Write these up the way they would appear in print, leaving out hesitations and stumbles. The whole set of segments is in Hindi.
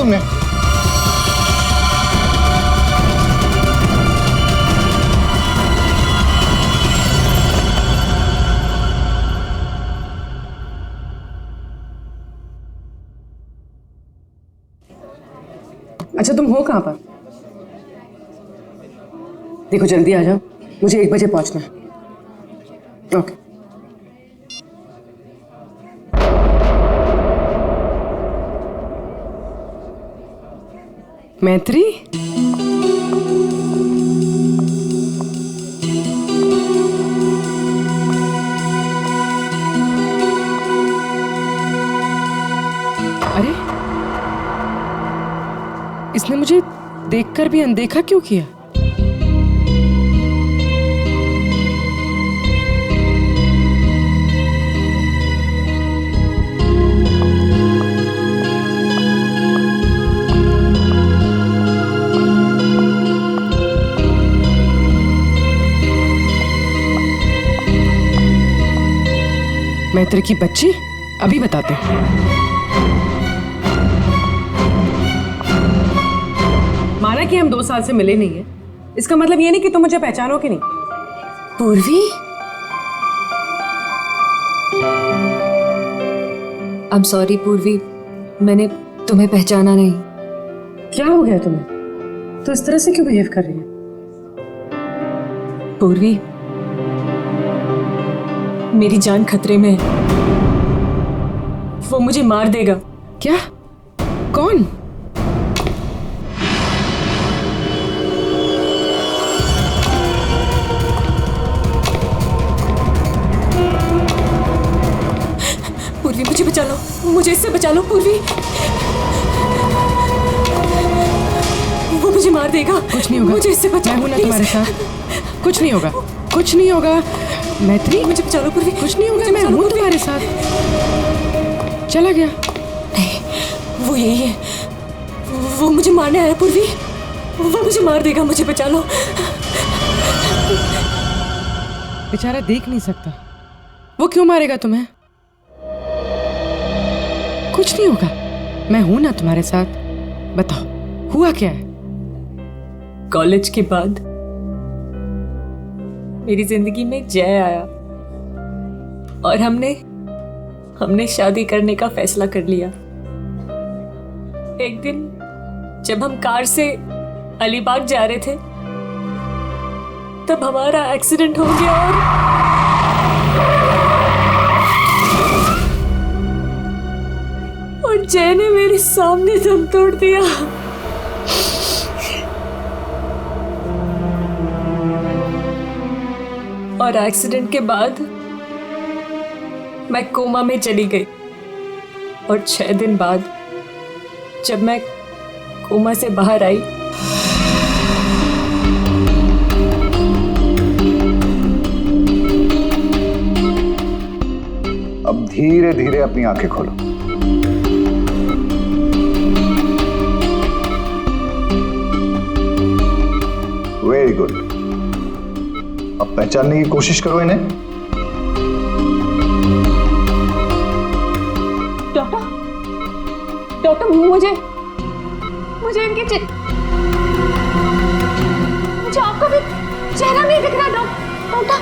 तुमने? अच्छा तुम हो कहाँ पर? देखो जल्दी आ जाओ, मुझे 1 बजे पहुंचना है। ओके। मैत्री, अरे इसने मुझे देखकर भी अनदेखा क्यों किया? मैत्री की बच्ची, अभी बताते हैं। माना कि हम 2 साल से मिले नहीं है, इसका मतलब ये नहीं कि तुम मुझे पहचानोगे नहीं। पूर्वी, आई एम सॉरी पूर्वी, मैंने तुम्हें पहचाना नहीं। क्या हो गया तुम्हें? तो इस तरह से क्यों बिहेव कर रही है? पूर्वी, मेरी जान खतरे में है। वो मुझे मार देगा। क्या? कौन? पूर्वी मुझे बचा लो, मुझे इससे बचा लो पूर्वी। वो मुझे मार देगा। कुछ नहीं होगा, मुझे इससे बचा लो। मैं हूं ना तुम्हारे साथ। कुछ नहीं होगा, कुछ नहीं होगा। मैत्री मुझे बचा लो पूर्वी। कुछ नहीं होगा, मैं हूं तुम्हारे साथ। चला गया? नहीं, वो यही है। वो मुझे मारने आया पूर्वी। वो मुझे मार देगा, मुझे बचा लो। बेचारा देख नहीं सकता, वो क्यों मारेगा तुम्हें? कुछ नहीं होगा, मैं हूं ना तुम्हारे साथ। बताओ हुआ क्या है? कॉलेज के बाद मेरी जिंदगी में जय आया और हमने शादी करने का फैसला कर लिया। एक दिन जब हम कार से अलीबाग जा रहे थे, तब हमारा एक्सीडेंट हो गया और जय ने मेरे सामने दम तोड़ दिया। और एक्सीडेंट के बाद मैं कोमा में चली गई और 6 दिन बाद जब मैं कोमा से बाहर आई, अब धीरे धीरे अपनी आंखें खोलो। Very good. अब पहचानने की कोशिश करो इन्हें। डॉक्टर मुझे इनके मुझे आपका भी चेहरा नहीं दिख रहा डॉक्टर।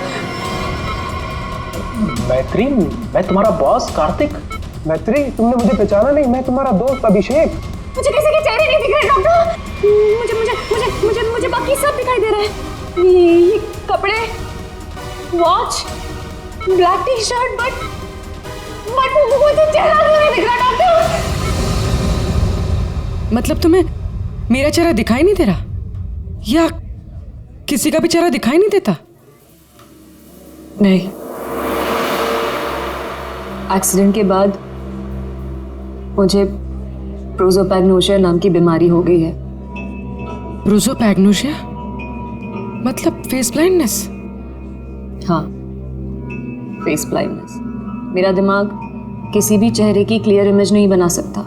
मैत्री, मैं तुम्हारा बॉस कार्तिक। मैत्री, तुमने मुझे पहचाना नहीं? मैं तुम्हारा दोस्त अभिषेक। मुझे किसी के चेहरे नहीं दिख रहे डॉक्टर। मुझे मुझे मुझे मुझे मुझे बाकी सब दिखाई दे रहा है। ये कपड़े, watch, black T shirt, but मुझे चेहरा नहीं दिख रहा डॉक्टर। मतलब तुम्हें मेरा चेहरा दिखाई नहीं दे रहा, या किसी का भी चेहरा दिखाई नहीं देता? नहीं, एक्सीडेंट के बाद मुझे प्रोसोपैग्नोसिया नाम की बीमारी हो गई है। प्रोसोपैग्नोसिया मतलब फेस ब्लाइंडनेस? हाँ, फेस ब्लाइंडनेस। मेरा दिमाग किसी भी चेहरे की क्लियर इमेज नहीं बना सकता।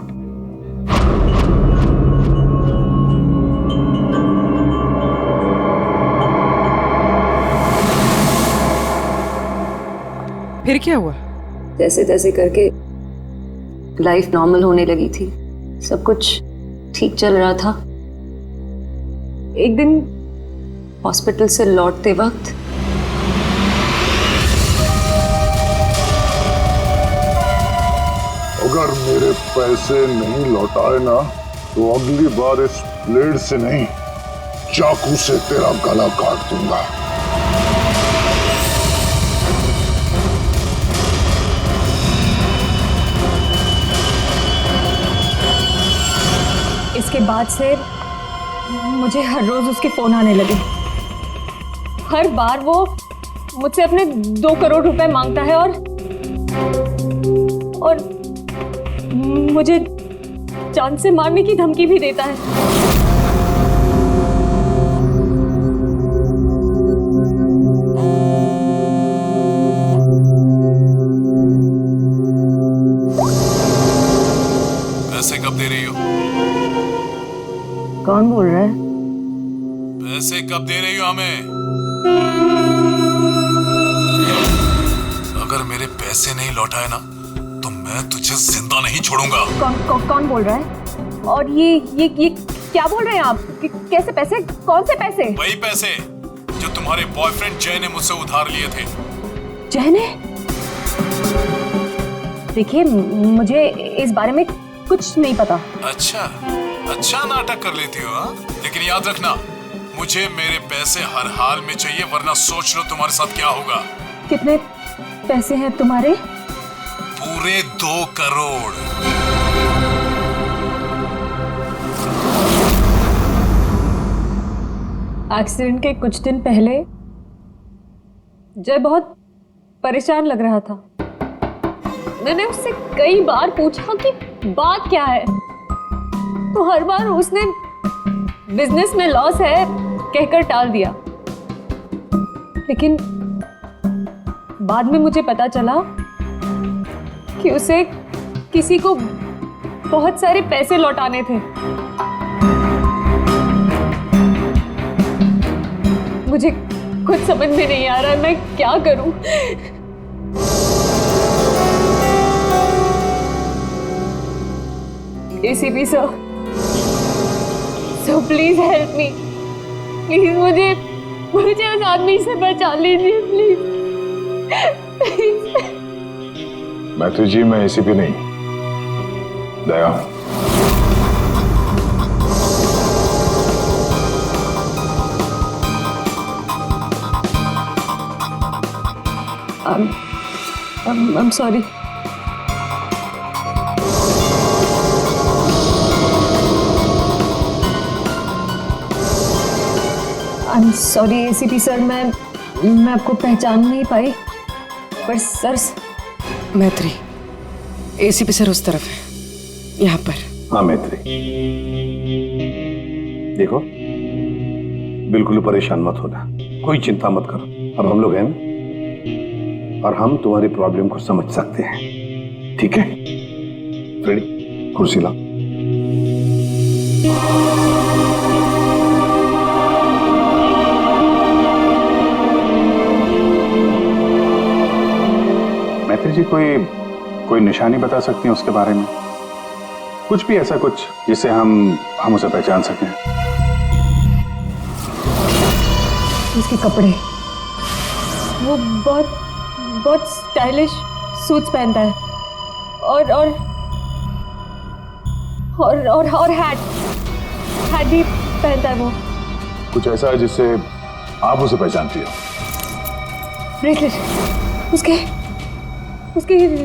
फिर क्या हुआ? जैसे तैसे करके लाइफ नॉर्मल होने लगी थी, सब कुछ ठीक चल रहा था। एक दिन हॉस्पिटल से लौटते वक्त अगर मेरे पैसे नहीं लौटाए ना तो अगली बार इस ब्लेड से नहीं, चाकू से तेरा गला काट दूंगा। इसके बाद से मुझे हर रोज उसके फोन आने लगे। हर बार वो मुझसे अपने 2 करोड़ रुपए मांगता है और मुझे जान से मारने की धमकी भी देता है। पैसे कब दे रही हो? कौन बोल रहा है? पैसे कब दे रही हो हमें? अगर मेरे पैसे नहीं लौटाए ना तो मैं तुझे जिंदा नहीं छोड़ूंगा। कौन बोल रहा है? और ये क्या बोल रहे हैं आप? कैसे पैसे? कौन से पैसे? वही पैसे जो तुम्हारे बॉयफ्रेंड जय ने मुझसे उधार लिए थे। जय ने? देखिए, मुझे इस बारे में कुछ नहीं पता। अच्छा नाटक कर लेती हो हाँ? लेकिन याद रखना, मुझे मेरे पैसे हर हाल में चाहिए, वरना सोच लो तुम्हारे साथ क्या होगा। कितने पैसे हैं तुम्हारे? पूरे 2 करोड़। एक्सीडेंट के कुछ दिन पहले जय बहुत परेशान लग रहा था। मैंने उससे कई बार पूछा कि बात क्या है, तो हर बार उसने बिजनेस में लॉस है कहकर टाल दिया। लेकिन बाद में मुझे पता चला कि उसे किसी को बहुत सारे पैसे लौटाने थे। मुझे कुछ समझ में नहीं आ रहा है, मैं क्या करूं? ACP sir, so please help me. Please मुझे उस आदमी से बचा लीजिए प्लीज। मैत्री जी, मैं ACP नहीं, दया हूं। I'm sorry. I'm sorry ACP sir, मैं आपको पहचान नहीं पाई, पर सर। मैत्री, ACP सर उस तरफ है, यहाँ पर। हाँ मैत्री, देखो बिल्कुल परेशान मत होना, कोई चिंता मत करो। अब हम लोग हैं और हम तुम्हारी प्रॉब्लम को समझ सकते हैं, ठीक है? रेडी? कुर्सी लाओ। मैत्री जी, कोई निशानी बता सकती हैं उसके बारे में? कुछ भी ऐसा कुछ जिससे हम उसे पहचान सकें। उसके कपड़े, वो बहुत स्टाइलिश सूट्स पहनता है और हैट भी पहनता है वो। कुछ ऐसा है जिससे आप उसे पहचानती हो? ब्रेसलेट, उसके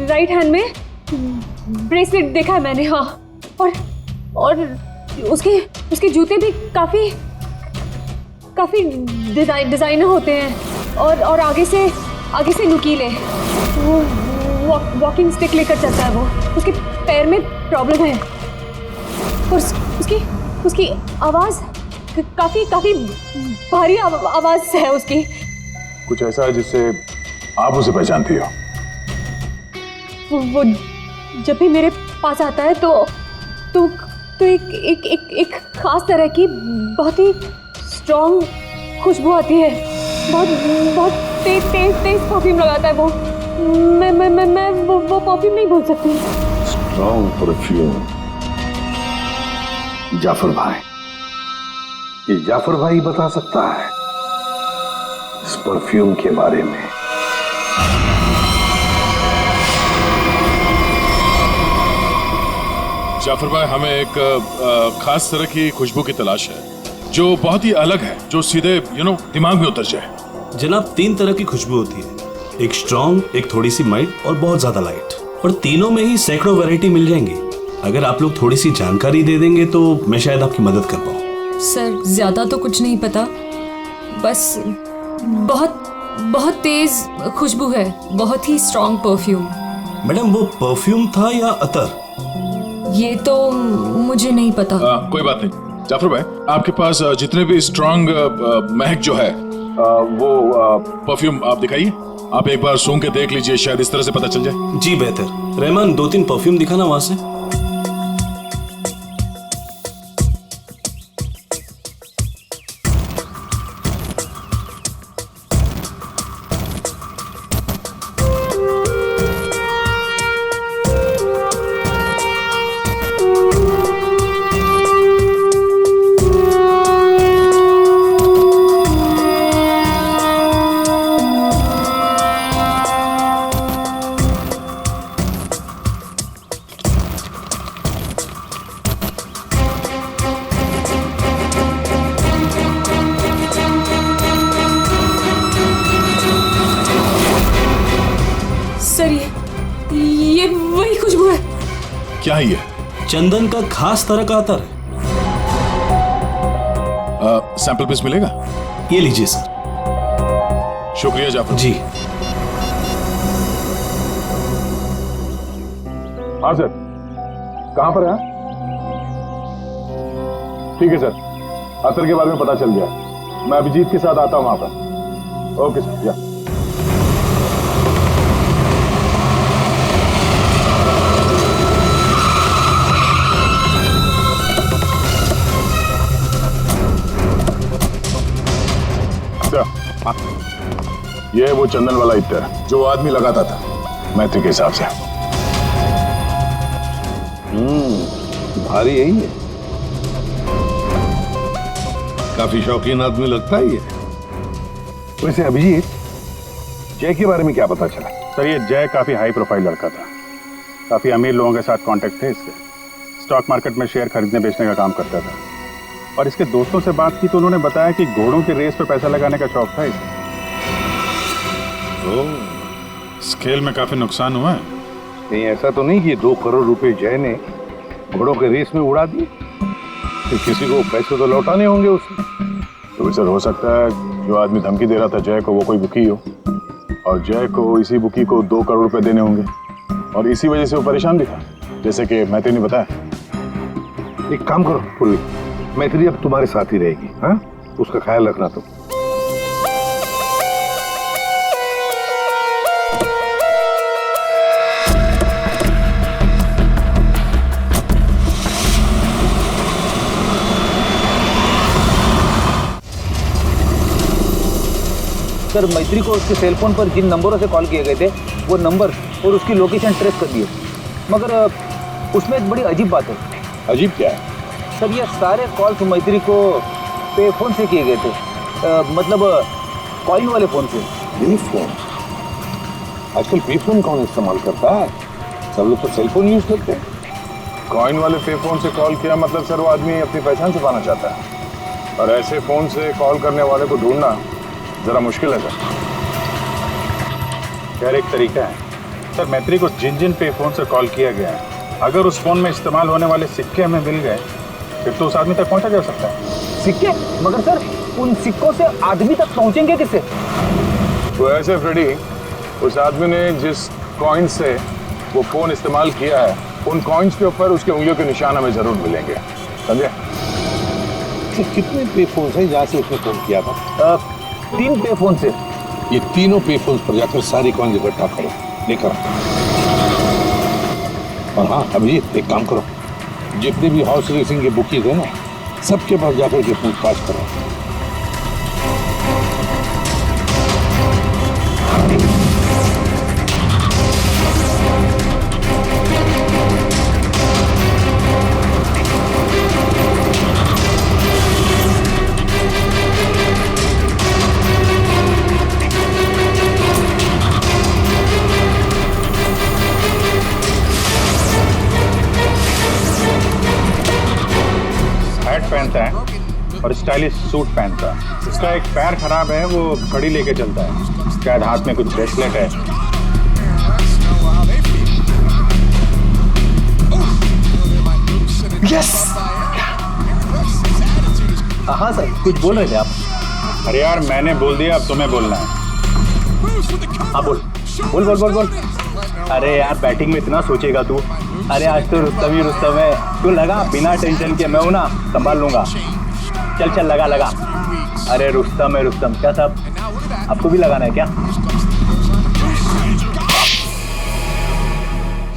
राइट हैंड में ब्रेसलेट देखा है मैंने। हाँ, और उसके जूते भी काफी डिजाइनर होते हैं और आगे से नुकीले। वो वॉकिंग स्टिक लेकर चलता है। वो उसके पैर में प्रॉब्लम है और उसकी आवाज काफी भारी आवाज है उसकी। कुछ ऐसा है जिससे आप उसे पहचानती हो? वो जब भी मेरे पास आता है तो एक खास तरह की बहुत ही स्ट्रॉन्ग खुशबू आती है। बहुत तेज परफ्यूम लगाता है वो। मैं वो परफ्यूम नहीं बोल सकती। Strong perfume? जाफर भाई, ये जाफर भाई बता सकता है इस परफ्यूम के बारे में। जाफर भाई, हमें एक खास तरह की खुशबू की तलाश है जो बहुत ही अलग है, जो सीधे दिमाग में उतर जाए। जनाब, 3 तरह की खुशबू होती है, एक स्ट्रॉन्ग, एक थोड़ी सी माइल्ड और बहुत ज्यादा लाइट। और तीनों में ही सैकड़ों वैरायटी मिल जाएंगी। अगर आप लोग थोड़ी सी जानकारी दे देंगे तो मैं शायद आपकी मदद कर पाऊँ। सर ज्यादा तो कुछ नहीं पता, बस बहुत बहुत तेज खुशबू है, बहुत ही स्ट्रॉन्ग परफ्यूम। मैडम, वो परफ्यूम था या अतर? ये तो मुझे नहीं पता। कोई बात नहीं जाफर भाई, आपके पास जितने भी स्ट्रॉन्ग महक जो है वो परफ्यूम आप दिखाइए। आप एक बार सूंघ के देख लीजिए, शायद इस तरह से पता चल जाए। जी बेहतर। रहमान, 2-3 परफ्यूम दिखाना वहां से। सर ये वही खुशबू है। क्या है ये? चंदन का खास तरह का अतर है। सैंपल पीस मिलेगा? ये लीजिए सर। शुक्रिया जाफर जी। हाँ सर, कहाँ पर है? ठीक है सर, अतर के बारे में पता चल गया। मैं अभिजीत के साथ आता हूँ वहां पर। ओके सर, या ये है वो चंदन वाला इत्र जो आदमी लगाता था मैत्री के हिसाब से। भारी यही है, काफी शौकीन आदमी लगता है ये। वैसे अभिजीत, जय के बारे में क्या पता चला? सर, ये जय काफी हाई प्रोफाइल लड़का था, काफी अमीर लोगों के साथ कांटेक्ट थे इसके। स्टॉक मार्केट में शेयर खरीदने बेचने का काम करता था, और इसके दोस्तों से बात की तो उन्होंने बताया कि घोड़ों की रेस पे पैसा लगाने का शौक था इसे। इस खेल में काफी नुकसान हुआ है। नहीं, ऐसा तो नहीं कि 2 करोड़ रुपए जय ने घोड़ों के रेस में उड़ा दिए। तो किसी को पैसे तो लौटाने होंगे उसने। तो सर, हो सकता है जो आदमी धमकी दे रहा था जय को वो कोई बुकी हो, और जय को इसी बुकी को 2 करोड़ रुपए देने होंगे, और इसी वजह से वो परेशान भी था, जैसे कि मैत्री ने बताया। एक काम करो पूर्वी, मैत्री अब तुम्हारे साथ ही रहेगी। हाँ, उसका ख्याल रखना तुम। सर, मैत्री को उसके सेल फोन पर जिन नंबरों से कॉल किए गए थे वो नंबर और उसकी लोकेशन ट्रेस कर दिए, मगर उसमें एक बड़ी अजीब बात है। अजीब क्या है? सर, ये सारे कॉल्स मैत्री को पे फोन से किए गए थे, मतलब कॉइन वाले फोन से। पे फोन? आजकल पे फोन कौन इस्तेमाल करता है? सब लोग तो सेल फोन यूज करते हैं। कॉइन वाले पे फोन से कॉल किया मतलब सर वो आदमी अपनी पहचान छुपाना चाहता है, और ऐसे फोन से कॉल करने वाले को ढूंढना जरा मुश्किल है सर। खैर, एक तरीका है सर, मैत्री को जिन जिन पे फोन से कॉल किया गया है, अगर उस फोन में इस्तेमाल होने वाले सिक्के हमें मिल गए फिर तो उस आदमी तक पहुंचा जा सकता है। सिक्के? मगर सर, उन सिक्कों से आदमी तक पहुंचेंगे कैसे? तो ऐसे फ्रेडी, उस आदमी ने जिस कॉइन से वो फोन इस्तेमाल किया है, उन कॉइन्स के ऊपर उसके उंगलियों के निशान हमें जरूर मिलेंगे, समझे? कितने पे फोन है जहाँ से उसने फोन किया था? 3 पे फोन से। ये तीनों पे फोन पर जाकर सारी कॉइन इकट्ठा करो, लेकर आओ। और हाँ अभिजीत, एक काम करो, जितने भी हॉर्स रेसिंग के बुकीज है ना, सबके पास जाकर के पूछताछ करो। स्टाइलिश सूट पहनता है। उसका एक पैर खराब है, वो घड़ी लेके चलता है, शायद हाथ में कुछ ब्रेसलेट है। यस। हाँ सर, कुछ बोल रहे थे आप। अरे यार मैंने बोल दिया, अब तुम्हें बोलना है। हाँ बोल बोल बोल बोल बोल। अरे यार बैटिंग में इतना सोचेगा तू। अरे आज तो रुस्तम ही रुस्तम है, तू लगा बिना टेंशन के, मैं हूं ना, संभाल लूंगा। चल चल लगा लगा। अरे रुस्तम है रुस्तम। क्या साहब आपको भी लगाना है क्या?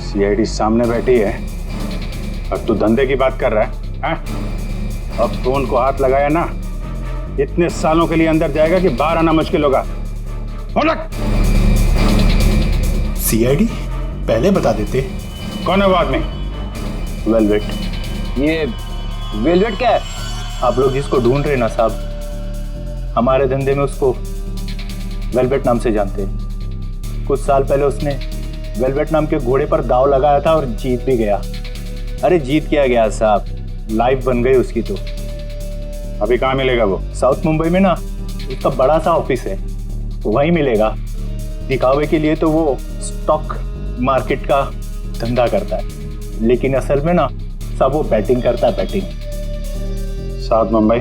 सीआईडी सामने बैठी है, अब तू धंधे की बात कर रहा है, हैं? अब फोन को हाथ लगाया ना, इतने सालों के लिए अंदर जाएगा कि बाहर आना मुश्किल होगा। सीआईडी पहले बता देते। कौन है वो आदमी? वेलवेट। ये वेलवेट क्या है? आप लोग जिसको ढूंढ रहे ना साहब, हमारे धंधे में उसको वेलवेट नाम से जानते हैं। कुछ साल पहले उसने वेलवेट नाम के घोड़े पर दांव लगाया था और जीत भी गया। अरे जीत क्या गया साहब, लाइफ बन गई उसकी। तो अभी कहाँ मिलेगा वो? साउथ मुंबई में ना उसका बड़ा सा ऑफिस है, वहीं मिलेगा। दिखावे के लिए तो वो स्टॉक मार्केट का धंधा करता है, लेकिन असल में ना सब वो बैटिंग करता है, बैटिंग। साउथ मुंबई।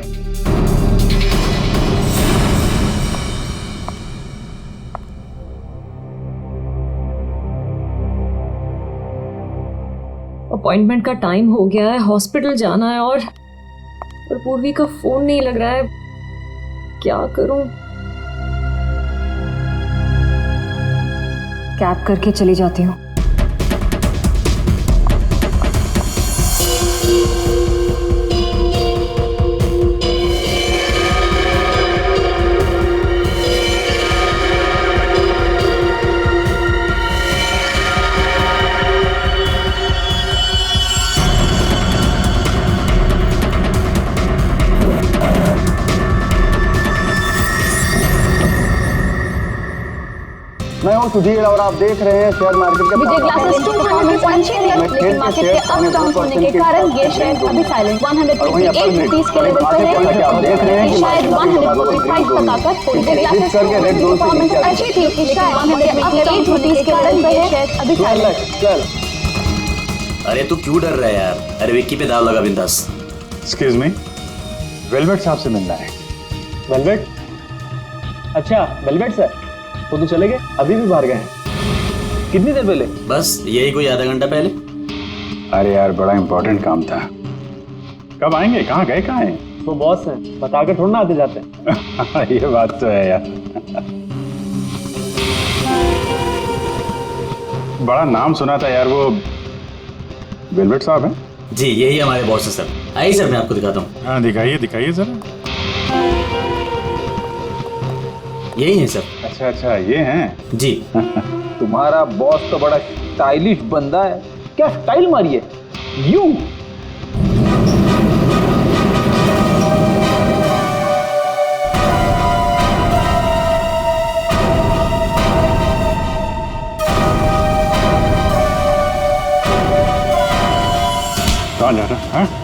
अपॉइंटमेंट का टाइम हो गया है, हॉस्पिटल जाना है और पूर्वी का फोन नहीं लग रहा है। क्या करूं? कैब करके चली जाती हूँ। मैं हूँ सुधीर और आप देख रहे हैं शेयर मार्केट के विजय ग्लासेस 200 लेकिन मार्केट के अप डाउन होने के कारण ये शेयर अभी साइलेंट 158 रुपीस के लेवल पर है। आप देख रहे हैं शायद 145 तक आकर विजय ग्लासेस की परफॉर्मेंस अच्छी थी, लेकिन 158 रुपीस के लेवल पर है, शेयर अभी साइलेंट। अरे तू क्यों डर रहा है यार? अरे विक्की पे दाव लगा बिंदास। एक्सक्यूज मी, वेलवेट साहब से मिलना है। वेलवेट? अच्छा वेलवेट सर, वो तो चले गए, अभी भी बाहर गए हैं। कितनी देर पहले? बस यही कोई आधा घंटा पहले। अरे यार बड़ा इंपॉर्टेंट काम था। कब आएंगे? कहाँ गए? कहाँ हैं? वो बॉस है, बताकर थोड़ा ना आते जाते हैं। ये बात तो है यार। बड़ा नाम सुना था यार, वो वेलवेट साहब हैं? जी यही हमारे बॉस है सर। आइए सर मैं आपको दिखाता हूँ। हाँ दिखाइए दिखाइए जरा। यही है सर। अच्छा अच्छा ये हैं? जी। तुम्हारा बॉस तो बड़ा स्टाइलिश बंदा है। क्या स्टाइल मारी है यू। कहाँ जा रहा है?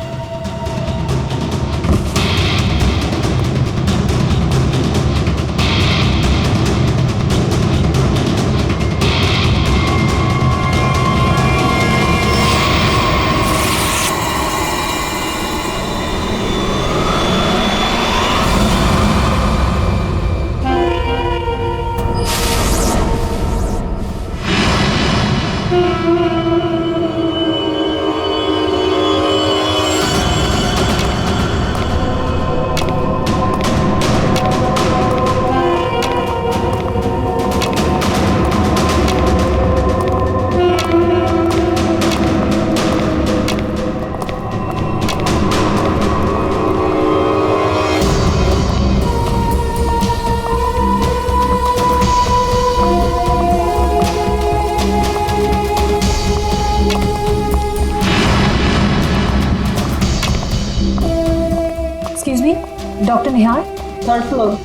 डॉक्टर निहार, थर्ड फ्लोर।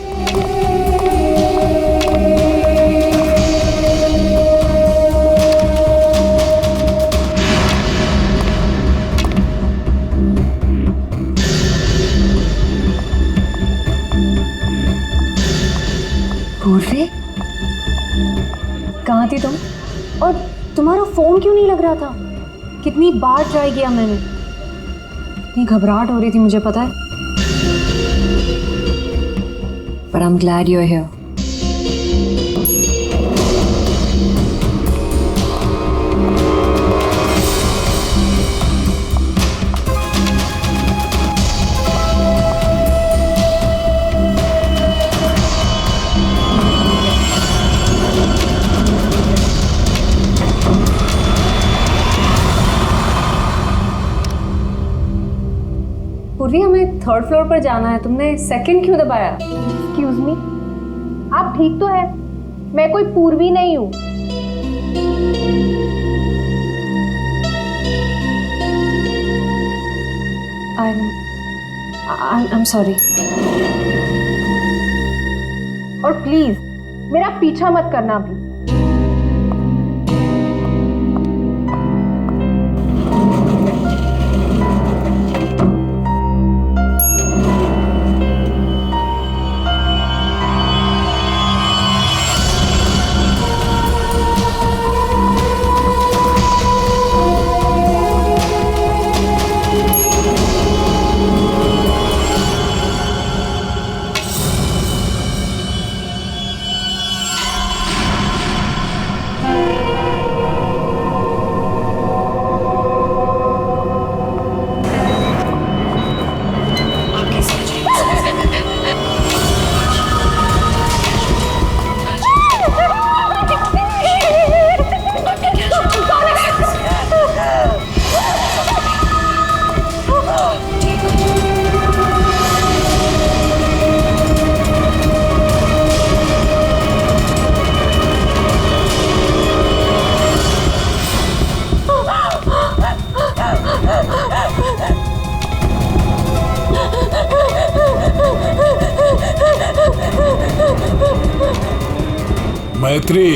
थी तुम? और तुम्हारा फोन क्यों नहीं लग रहा था? कितनी बार ट्राई किया मैंने, इतनी घबराहट हो रही थी मुझे, पता है। But I'm glad you're here. पूर्वी, हमें थर्ड फ्लोर पर जाना है, तुमने सेकंड क्यों दबाया? एक्सक्यूज मी, आप ठीक तो है? मैं कोई पूर्वी नहीं हूँ। I'm sorry. और प्लीज मेरा पीछा मत करना भी। मैत्री,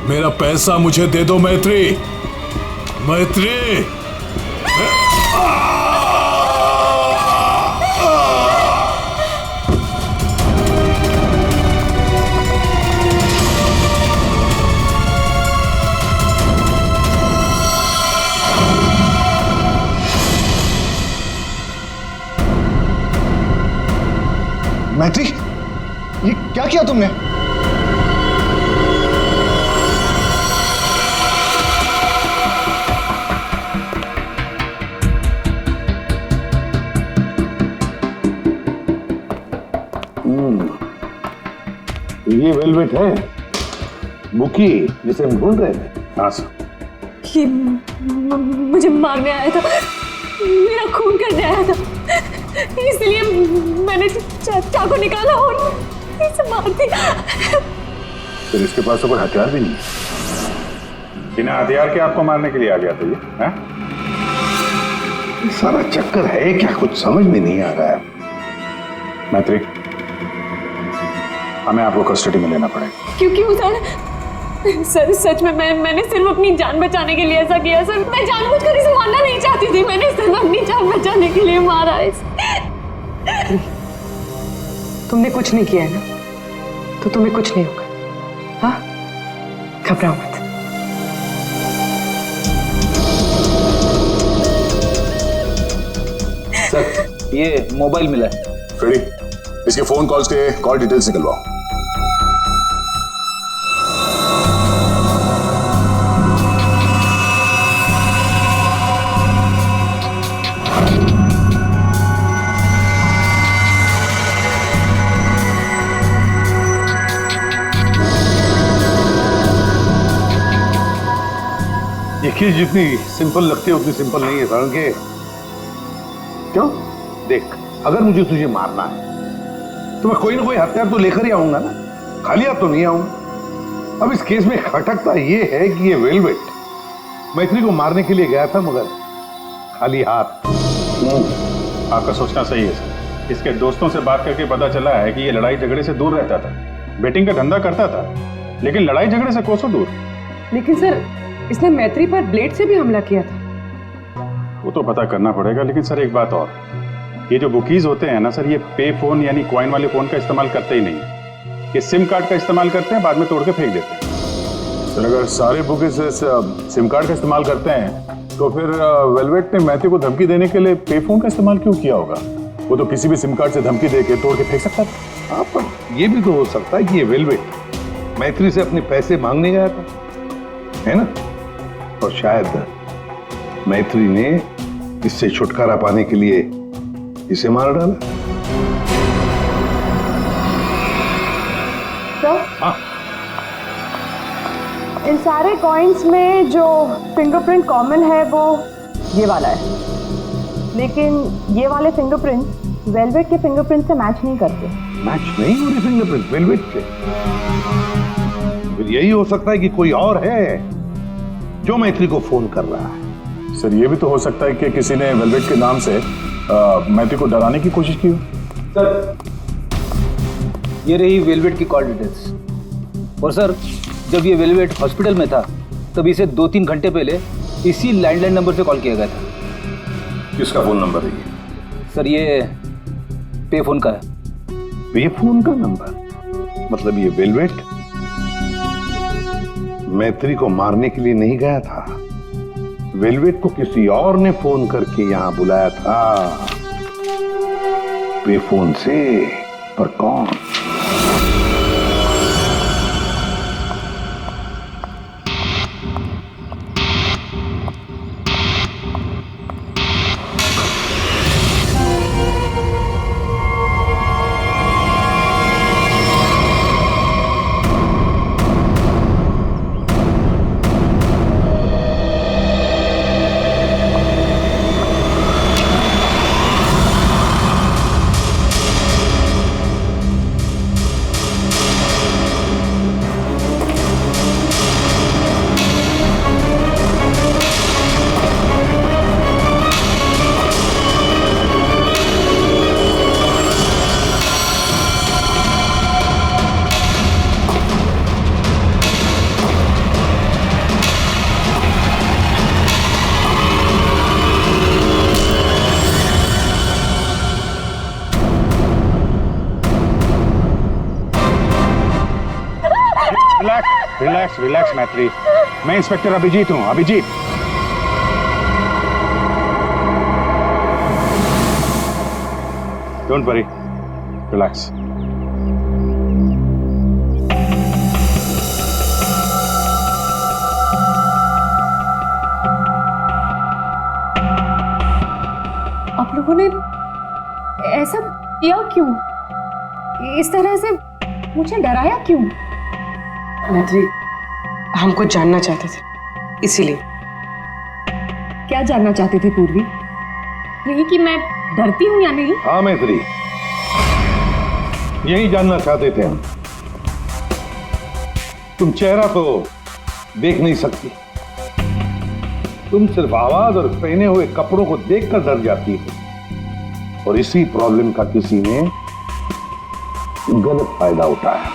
मेरा पैसा मुझे दे दो मैत्री। मैत्री, मैत्री, ये क्या किया तुमने? ये वेलवेट है बुकी जिसे हम ढूंढ रहे थे? हाँ सर। ये मुझे मारने आया था, मेरा खून करने आया था, इसलिए मैंने चाकू निकाला और इसे मार दिया। फिर इसके पास तो कोई हथियार भी नहीं है, बिना हथियार के आपको मारने के लिए आ गया था ये, हैं? सारा चक्कर है क्या, कुछ समझ में नहीं आ रहा है। मैत्री, हमें आपको कस्टडी में लेना पड़ेगा। क्योंकि सर सच में मैंने सिर्फ अपनी जान बचाने के लिए ऐसा किया सर। मैं जानबूझकर इसे मारना नहीं चाहती थी, मैंने सिर्फ अपनी जान बचाने के लिए मारा इसे। तुमने कुछ नहीं किया है ना, तो तुम्हें कुछ नहीं होगा। हाँ, घबराओ मत। सर, ये मोबाइल मिला है। फ्रेडी, इसके फोन कॉल्स के कॉल डिटेल्स निकलवाओ। ये चीज जितनी सिंपल लगती है उतनी सिंपल नहीं है कारण के क्यों? देख, अगर मुझे तुझे मारना है तो मैं कोई ना कोई हथियार तो लेकर ही आऊंगा ना, खाली हाथ तो नहीं आऊंगा। अब इस केस में खटकता ये है कि ये वेलवेट मैत्री को मारने के लिए गया था मगर खाली हाथ। आपका सोचना सही है सर। इसके दोस्तों से बात करके पता चला है कि ये लड़ाई झगड़े से दूर रहता था, बेटिंग का धंधा करता था, लेकिन लड़ाई झगड़े से कोसों दूर। लेकिन सर, इसने मैत्री पर ब्लेड से भी हमला किया था। वो तो पता करना पड़ेगा, लेकिन सर एक बात और, ये जो बुकीज होते हैं ना सर, ये पे फोन यानी कॉइन वाले फोन का इस्तेमाल करते ही नहीं, ये सिम कार्ड का इस्तेमाल करते हैं, बाद में तोड़ के फेंक देते हैं। सर अगर सारे बुकीज सिम कार्ड का इस्तेमाल करते हैं तो फिर वेलवेट ने मैथ्यू को धमकी देने के लिए पे फोन का इस्तेमाल क्यों किया होगा? वो तो किसी भी सिम कार्ड से धमकी दे के तोड़ के फेंक सकता था। हाँ, पर ये भी तो हो सकता है कि ये वेलवेट मैत्री से अपने पैसे मांगने गया था, है ना? और शायद मैत्री ने इससे छुटकारा पाने के लिए इसे मार डाला। तो हाँ, इन सारे कॉइन्स में जो फिंगरप्रिंट कॉमन है वो ये वाला है, लेकिन ये वाले फिंगरप्रिंट वेलवेट के फिंगरप्रिंट से मैच नहीं करते। मैच नहीं हो रही फिंगरप्रिंट वेलवेट से? फिर यही हो सकता है कि कोई और है जो मैत्री को फोन कर रहा है। सर ये भी तो हो सकता है कि किसी ने वेलवेट के नाम से मैथ्यू को डराने की कोशिश की हो। सर ये रही वेलवेट की कॉल डिटेल्स। और सर जब ये वेलवेट हॉस्पिटल में था तब इसे 2-3 घंटे पहले इसी लैंडलाइन नंबर से कॉल किया गया था। किसका फोन नंबर है ये? सर ये पे फोन का है। पे फोन का नंबर? मतलब ये वेलवेट मैत्री को मारने के लिए नहीं गया था, वेलवेट को किसी और ने फोन करके यहां बुलाया था पे फोन से। पर कौन? रिलैक्स रिलैक्स मैत्री, मैं इंस्पेक्टर अभिजीत हूं। Abhijeet, don't worry, relax. आप लोगों ने ऐसा किया क्यों? इस तरह से मुझे डराया क्यों? मैत्री, हम कुछ जानना चाहते थे इसीलिए। क्या जानना चाहते थे पूर्वी? यही कि मैं डरती हूं या नहीं? हाँ मैत्री, यही जानना चाहते थे हम। तुम चेहरा तो देख नहीं सकती, तुम सिर्फ आवाज और पहने हुए कपड़ों को देखकर डर जाती हो। और इसी प्रॉब्लम का किसी ने गलत फायदा उठाया।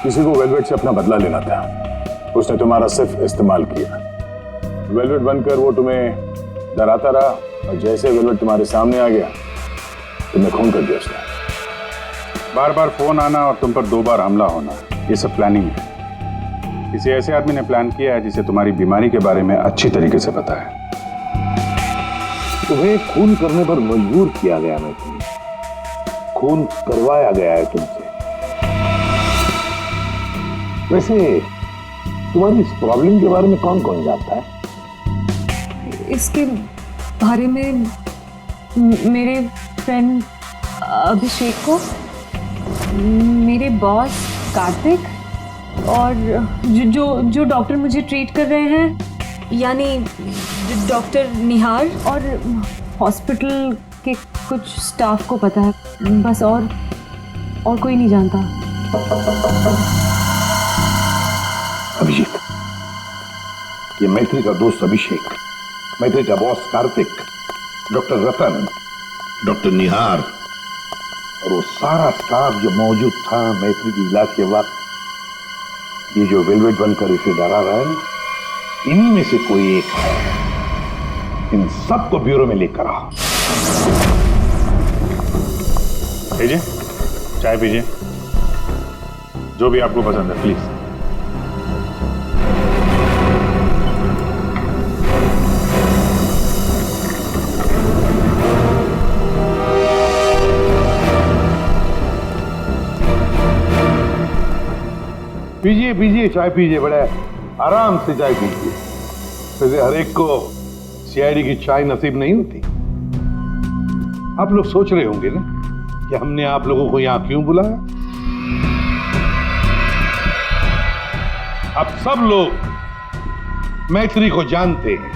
किसी को वेलवेट से अपना बदला लेना था, उसने तुम्हारा सिर्फ इस्तेमाल किया। वेलवेट बनकर वो तुम्हें डराता रहा और जैसे वेलवेट तुम्हारे सामने आ गया तुम्हें खून कर दिया उसने। बार बार फोन आना और तुम पर 2 बार हमला होना, ये सब प्लानिंग है। किसी ऐसे आदमी ने प्लान किया है जिसे तुम्हारी बीमारी के बारे में अच्छी तरीके से पता है। तुम्हें खून करने पर मजबूर किया गया मैत्री, खून करवाया गया है तुमसे। वैसे तुम्हारी इस प्रॉब्लम के बारे में कौन कौन जानता है? इसके बारे में मेरे फ्रेंड अभिषेक को, मेरे बॉस कार्तिक और जो डॉक्टर मुझे ट्रीट कर रहे हैं यानी डॉक्टर निहार, और हॉस्पिटल के कुछ स्टाफ को पता है बस, और कोई नहीं जानता। अभिजीत, ये मैत्री का दोस्त अभिषेक, मैत्री का बॉस कार्तिक, डॉक्टर रतन, डॉक्टर निहार और वो सारा स्टाफ जो मौजूद था मैत्री की इलाज के वक्त, ये जो वेलवेट बनकर इसे डरा रहा है ना, इन्हीं में से कोई एक है। इन सबको ब्यूरो में लेकर आओ। लीजिए, चाय पीजिए, जो भी आपको पसंद है प्लीज। पीजिए पीजिए, चाय पीजिए, बड़े आराम से चाय पीजिए। वैसे हर एक को सीआईडी की चाय नसीब नहीं होती। आप लोग सोच रहे होंगे ना कि हमने आप लोगों को यहां क्यों बुलाया। आप सब लोग मैत्री को जानते हैं।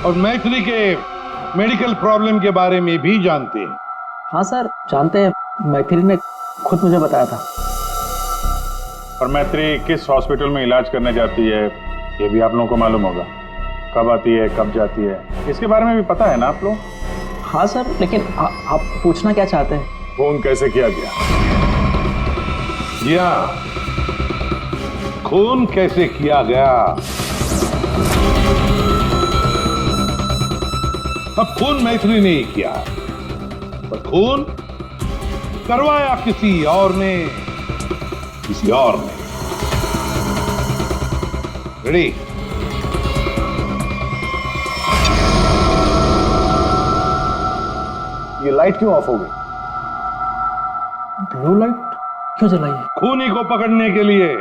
और मैत्री के मेडिकल प्रॉब्लम के बारे में भी जानते हैं। हाँ सर, जानते हैं। मैथिली ने खुद मुझे बताया था। और मैत्री किस हॉस्पिटल में इलाज करने जाती है ये भी आप लोगों को मालूम होगा। कब आती है, कब जाती है, इसके बारे में भी पता है ना आप लोग? हाँ सर, लेकिन आप पूछना क्या चाहते हैं? फोन कैसे किया गया? जी हाँ, खून कैसे किया गया। अब खून मैत्री ने ही किया, पर खून करवाया किसी और ने, किसी और ने। रेडी? ये लाइट क्यों ऑफ हो गई? ब्लू लाइट क्यों जलाई है? खूनी को पकड़ने के लिए,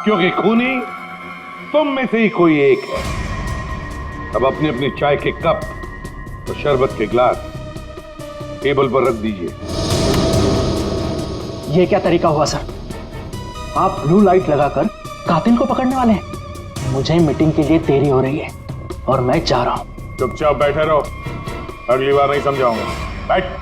क्योंकि खूनी तुम में से ही कोई एक है। अब अपनी अपनी चाय के कप और शरबत के ग्लास टेबल पर रख दीजिए। ये क्या तरीका हुआ सर? आप ब्लू लाइट लगाकर कातिल को पकड़ने वाले हैं? मुझे मीटिंग के लिए देरी हो रही है और मैं जा रहा हूं। चुपचाप बैठे रहो, अगली बार नहीं समझाऊंगा। बैठ।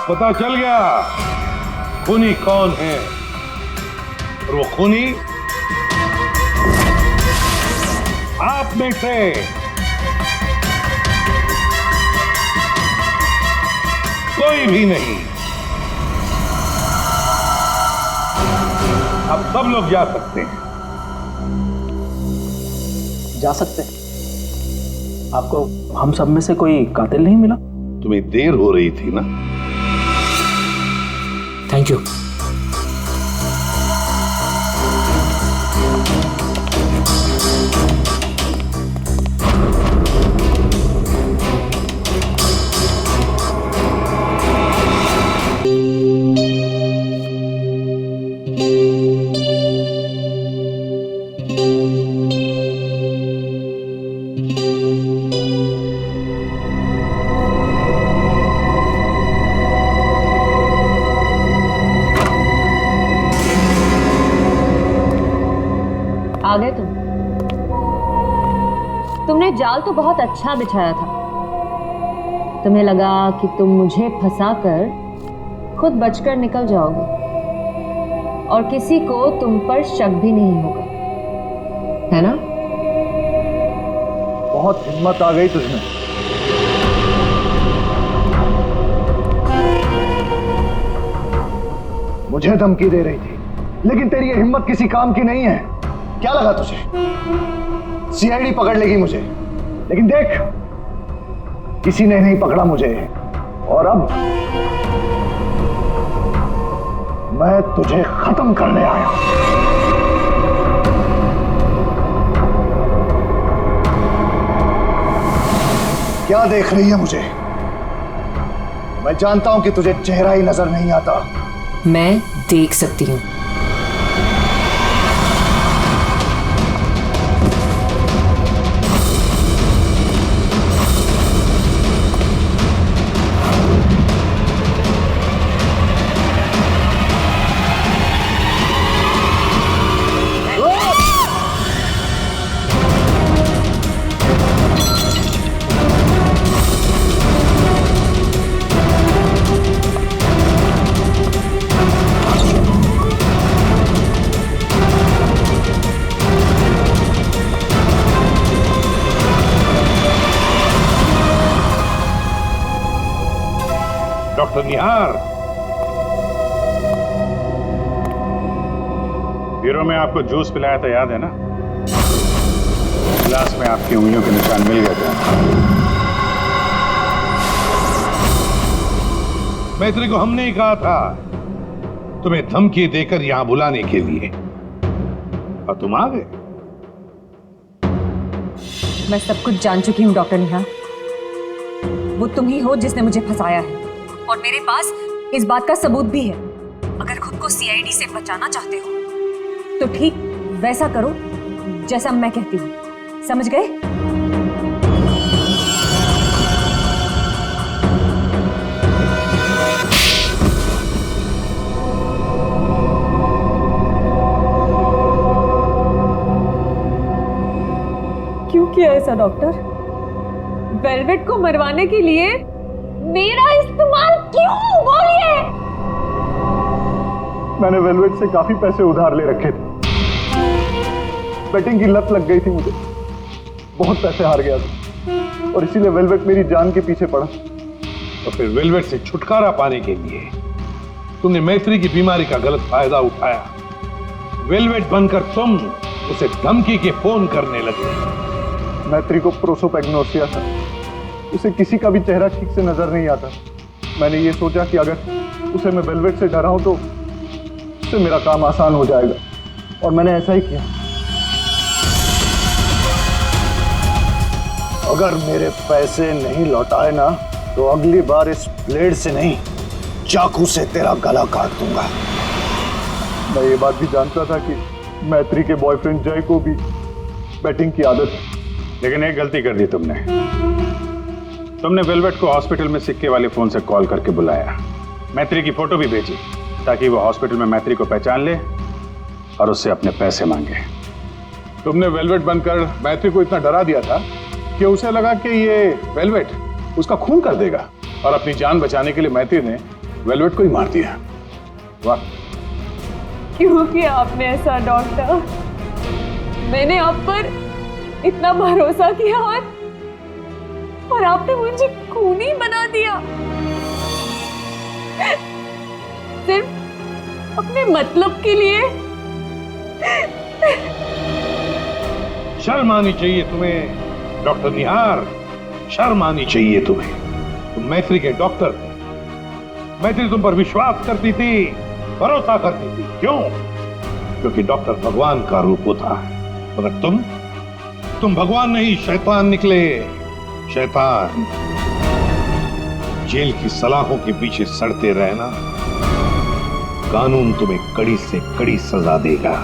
पता चल गया खूनी कौन है। और वो खूनी आप में से कोई भी नहीं। अब सब लोग जा सकते हैं। जा सकते हैं? आपको हम सब में से कोई कातिल नहीं मिला? तुम्हें देर हो रही थी ना। Thank you. आ गए तुमने जाल तो बहुत अच्छा बिछाया था। तुम्हें लगा कि तुम मुझे फंसाकर खुद बचकर निकल जाओगे और किसी को तुम पर शक भी नहीं होगा, है ना? बहुत हिम्मत आ गई तुझमें। मुझे धमकी दे रही थी, लेकिन तेरी ये हिम्मत किसी काम की नहीं है। क्या लगा तुझे सीआईडी पकड़ लेगी मुझे? लेकिन देख, किसी ने नहीं पकड़ा मुझे। और अब मैं तुझे खत्म करने आया हूं। क्या देख रही है मुझे? मैं जानता हूं कि तुझे चेहरा ही नजर नहीं आता। मैं देख सकती हूँ। डॉक्टर निहार, ब्यूरो में आपको जूस पिलाया था, याद है ना? गिलास में आपकी उंगलियों के निशान मिल गए थे। मैत्री को हमने ही कहा था तुम्हें धमकी देकर यहां बुलाने के लिए, और तुम आ गए। मैं सब कुछ जान चुकी हूँ डॉक्टर निहार। वो तुम ही हो जिसने मुझे फंसाया है, और मेरे पास इस बात का सबूत भी है। अगर खुद को सीआईडी से बचाना चाहते हो तो ठीक वैसा करो जैसा मैं कहती हूँ, समझ गए? क्यों किया ऐसा डॉक्टर? वेलवेट को मरवाने के लिए मेरा इस्तेमाल क्यों? बोलिए। मैंने वेलवेट से काफी पैसे उधार ले रखे थे। बेटिंग की लत लग गई थी मुझे, बहुत पैसे हार गया था, और इसीलिए वेलवेट मेरी जान के पीछे पड़ा। तो फिर वेलवेट से छुटकारा पाने के लिए तुमने मैत्री की बीमारी का गलत फायदा उठाया। वेलवेट बनकर तुम उसे धमकी के फोन करने लगे। मैत्री को प्रोसोपैग्नोसिया था, उसे किसी का भी चेहरा ठीक से नजर नहीं आता। मैंने ये सोचा कि अगर उसे मैं वेलवेट से डराऊं तो उससे मेरा काम आसान हो जाएगा, और मैंने ऐसा ही किया। अगर मेरे पैसे नहीं लौटाए ना तो अगली बार इस ब्लेड से नहीं, चाकू से तेरा गला काट दूंगा। मैं ये बात भी जानता था कि मैत्री के बॉयफ्रेंड जय को भी बैटिंग की आदत है, लेकिन एक गलती कर दी तुमने। तुमने वेलवेट को हॉस्पिटल में सिक्के वाले फोन से कॉल करके बुलाया, मैत्री की फोटो भी भेजी ताकि वो हॉस्पिटल में मैत्री को पहचान ले और उससे अपने पैसे मांगे। तुमने वेलवेट बनकर मैत्री को इतना डरा दिया था कि उसे लगा कि ये वेलवेट उसका खून कर देगा, और अपनी जान बचाने के लिए मैत्री ने वेलवेट को ही मार दिया। वाह! क्यों किया आपने ऐसा डॉक्टर? मैंने आप पर इतना भरोसा किया और आपने मुझे खूनी बना दिया, सिर्फ अपने मतलब के लिए। शर्म आनी चाहिए तुम्हें डॉक्टर निहार, शर्म आनी चाहिए तुम्हें। तुम मैत्री के डॉक्टर थे, मैत्री तुम पर विश्वास करती थी, भरोसा करती थी। क्यों? क्योंकि डॉक्टर भगवान का रूप होता है, मगर तुम भगवान नहीं, शैतान निकले। शैतान। जेल की सलाखों के पीछे सड़ते रहना, कानून तुम्हें कड़ी से कड़ी सजा देगा।